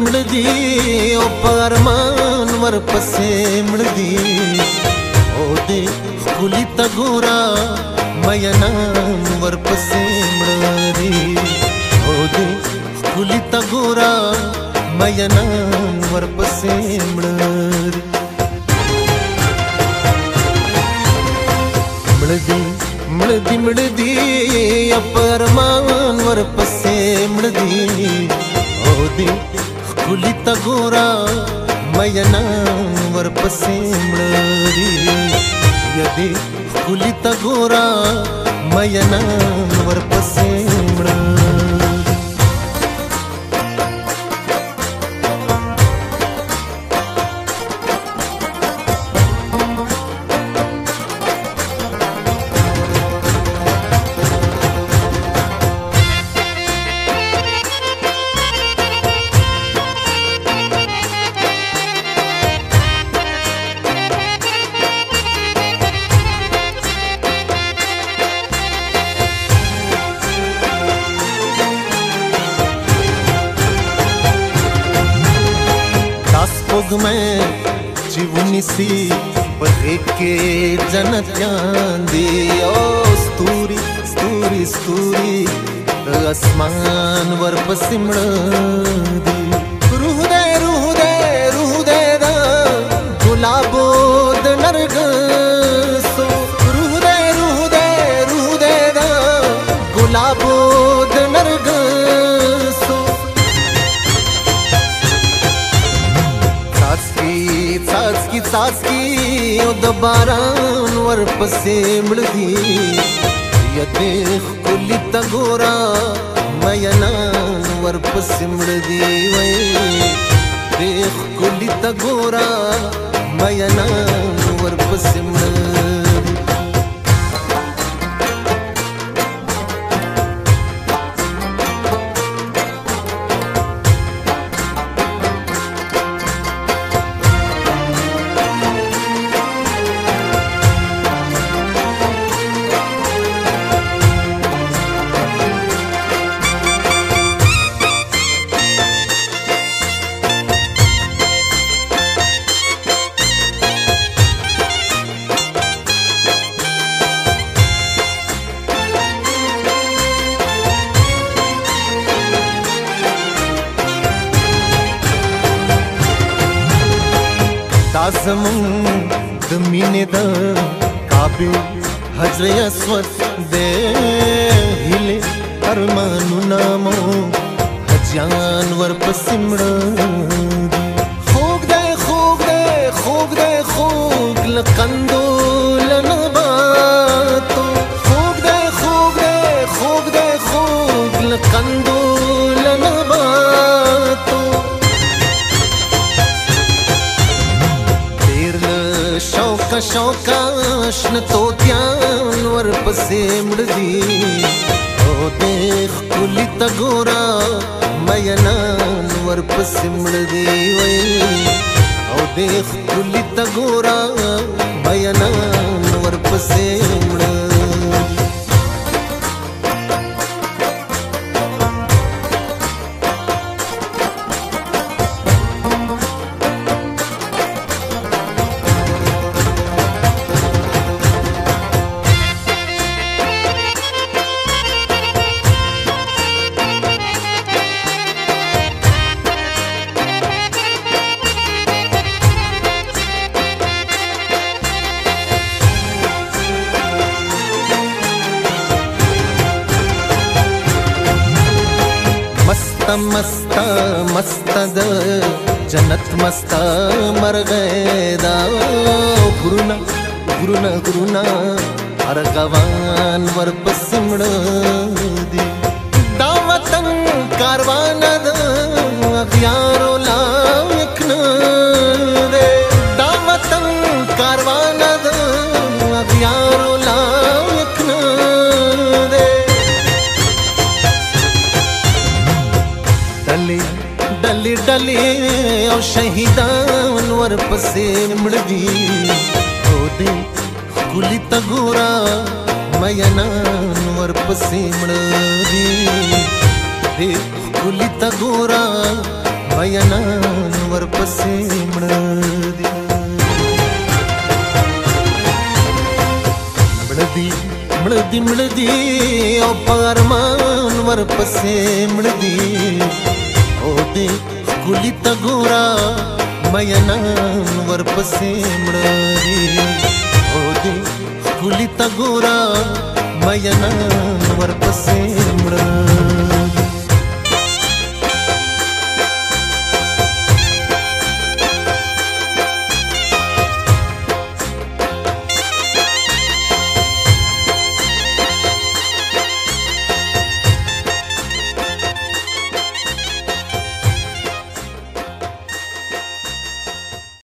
مړدي او پرمان ورپسې مړدي او دې خولي ته ګورا مینان ورپسې مړدي او دې خولي ته ګورا مینان ورپسې مړدي مړدي مړدي پرمان ورپسې مړدي او دې خولي ته ګورا مینان ورپسې مړدي دې خولي ته ګورا مینان ورپسې مړدي मैं जीवनी सी बहे के जनत्यान दी ओ स्तूरी स्तूरी स्तूरी आसमान ورپسې مړدي روح دې دا ګلابو د نرګسو روح دې دا ګلابو د نرګسو څاڅکي او د باران ورپسې مړدي دې خولي ته ګورا مینان ورپسې مړدي وای دې خولي ته ګورا مینان ورپسې مړدي زمون د مینې د کعبې حجر اسود دې هیلې ارمانونه مو حجیان ورپسې مړدي خوږ لقندو لنباتو خوږ لقندو لنباتو شوقا شنه توتیان ورپسې مړدي او دې خولي ته ګورا مینان ورپسې مړدي وای او دې خولي ته ګورا مینان ورپسې مړدي मस्त द जन्नत मस्त मरगैदा गुरुना अरगवान ورپسې مړدي دا وطن کاروان د اغیارو لایق نه دی دا وطن کاروان د اغیارو لایق نه دی ډلې او شهیدان ورپسې مړدي او دې خولي ته ګورا مینان ورپسې مړدي دې خولي ته ګورا مینان ورپسې مړه دي مړه دي او په ارمان ورپسې مړه دي او دې ښکلي ته ګوره مینان ورپسې مړه دي او دې ښکلي ته ګوره مینان ورپسې مړه